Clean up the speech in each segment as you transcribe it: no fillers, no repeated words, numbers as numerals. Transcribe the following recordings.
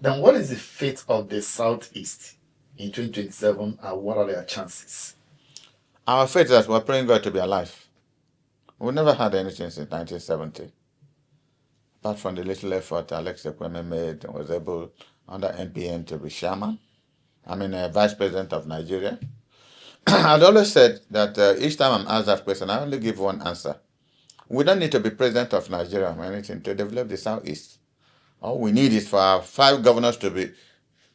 Then what is the fate of the Southeast in 2027 and what are their chances? Our faith is that we're praying God to be alive. We never had anything since 1970. Apart from the little effort Alex Ekweme made and was able, under NPN, to be chairman. Vice President of Nigeria. I'd always said that each time I'm asked that question, I only give one answer. We don't need to be president of Nigeria or anything to develop the Southeast. All we need is for our 5 governors to be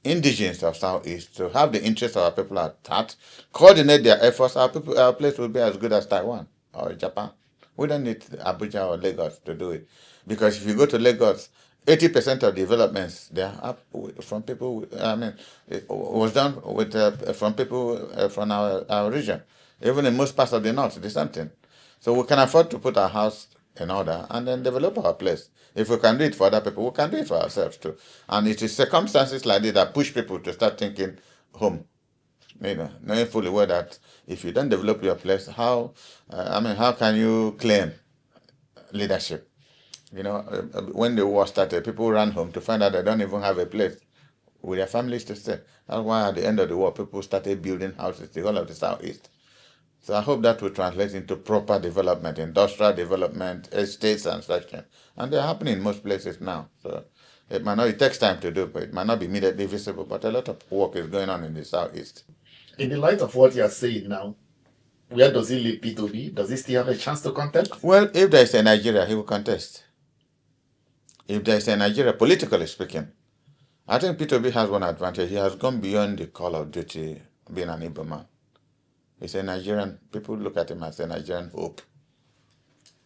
indigenous of Southeast, to have the interests of our people at heart, coordinate their efforts. Our place will be as good as Taiwan or Japan. We don't need Abuja or Lagos to do it. Because if you go to Lagos, 80% of developments they are up from people. It was done with from people from our region. Even in most parts of the north, the same thing. So we can afford to put our house in order and then develop our place. If we can do it for other people, we can do it for ourselves too. And it is circumstances like this that push people to start thinking home. Knowing fully well that if you don't develop your place, how can you claim leadership? When the war started, people ran home to find out they don't even have a place with their families to stay. That's why at the end of the war, people started building houses, the whole of the Southeast. So I hope that will translate into proper development, industrial development, estates and such things. And they're happening in most places now. So it takes time to do, but it might not be immediately visible, but a lot of work is going on in the Southeast. In the light of what you are saying now, where does he leave P2B? Does he still have a chance to contest? Well, if there is a Nigeria, he will contest. If there is a Nigeria, politically speaking, I think P2B has one advantage. He has gone beyond the call of duty being an Igbo man. He's a Nigerian. People look at him as a Nigerian hope,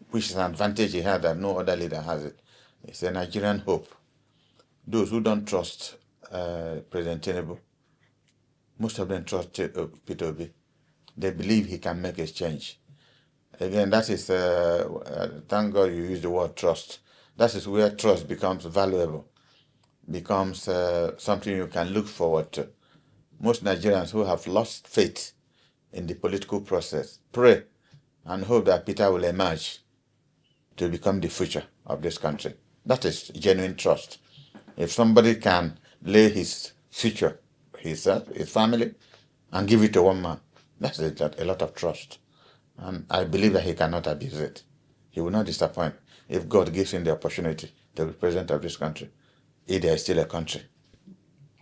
which is an advantage he had that no other leader has it. It's a Nigerian hope. Those who don't trust President Tinubu, most of them trust P2B. They believe he can make a change. Again, that is, thank God you use the word trust. That is where trust becomes valuable, becomes something you can look forward to. Most Nigerians who have lost faith in the political process pray and hope that Peter will emerge to become the future of this country. That is genuine trust. If somebody can lay his future, himself, his family, and give it to one man, that's a lot of trust. And I believe that he cannot abuse it. He will not disappoint if God gives him the opportunity to be president of this country, if there is still a country.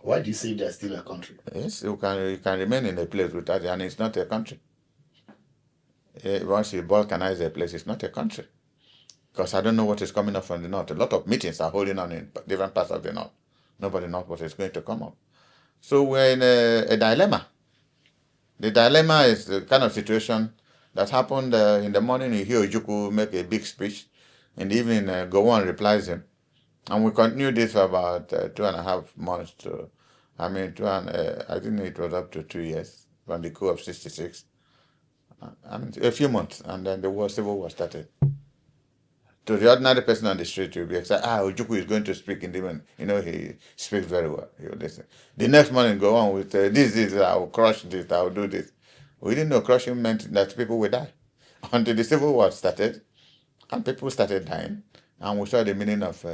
Why do you say there's still a country? Yes, you can remain in a place without it, and it's not a country. Once you balkanize a place, it's not a country. Because I don't know what is coming up from the north. A lot of meetings are holding on in different parts of the north. Nobody knows what is going to come up. So we're in a dilemma. The dilemma is the kind of situation that happened in the morning. You hear Ojukwu make a big speech. In the evening, Gowon replies him. And we continued this for about 2.5 months I think it was up to 2 years from the coup of 66. A few months, and then the civil war started. To the ordinary person on the street, you'll be excited. Ojukwu is going to speak in the evening. He speaks very well. You listen. The next morning, go on with this, I will crush this, I will do this. We didn't know crushing meant that people would die. Until the civil war started, and people started dying. And we saw the meaning of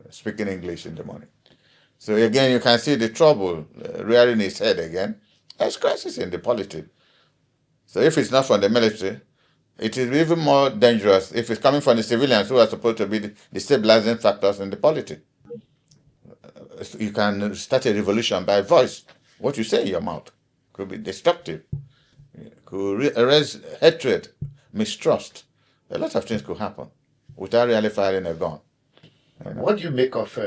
speaking English in the morning. So again, you can see the trouble rearing its head again. There's crisis in the politics. So if it's not from the military, it is even more dangerous if it's coming from the civilians who are supposed to be the stabilizing factors in the politics. You can start a revolution by voice. What you say in your mouth could be destructive. Could raise hatred, mistrust. A lot of things could happen without really firing a gun. What do you make of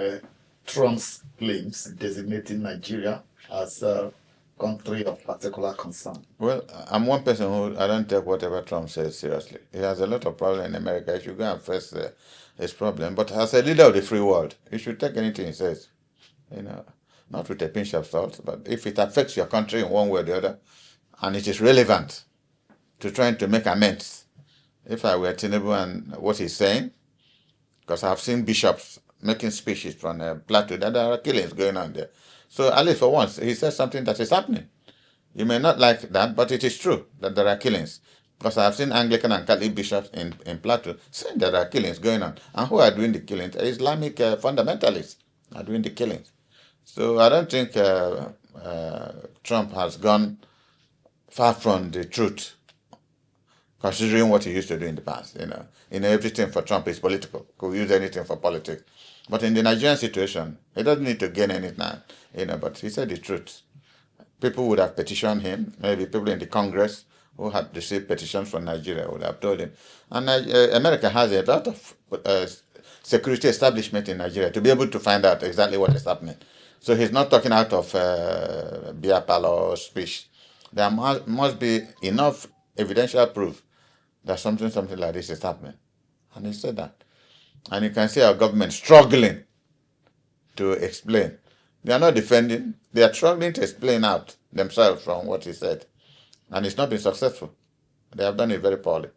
Trump's claims designating Nigeria as a country of particular concern? Well, I'm one person who I don't take whatever Trump says seriously. He has a lot of problems in America. He should go and face his problem. But as a leader of the free world, he should take anything he says, not with a pinch of salt, but if it affects your country in one way or the other, and it is relevant to trying to make amends. If I were Tinubu and what he's saying, because I've seen bishops making speeches from Plateau, that there are killings going on there. So at least for once, he says something that is happening. You may not like that, but it is true that there are killings. Because I've seen Anglican and Catholic bishops in Plateau saying there are killings going on. And who are doing the killings? Islamic fundamentalists are doing the killings. So I don't think Trump has gone far from the truth, considering what he used to do in the past. Everything for Trump is political. Could use anything for politics. But in the Nigerian situation, he doesn't need to gain anything. But he said the truth. People would have petitioned him. Maybe people in the Congress who had received petitions from Nigeria would have told him. And America has a lot of security establishment in Nigeria to be able to find out exactly what is happening. So he's not talking out of beer parlor speech. There must be enough evidential proof that something like this is happening. And he said that. And you can see our government struggling to explain. They are not defending. They are struggling to explain out themselves from what he said. And it's not been successful. They have done it very poorly.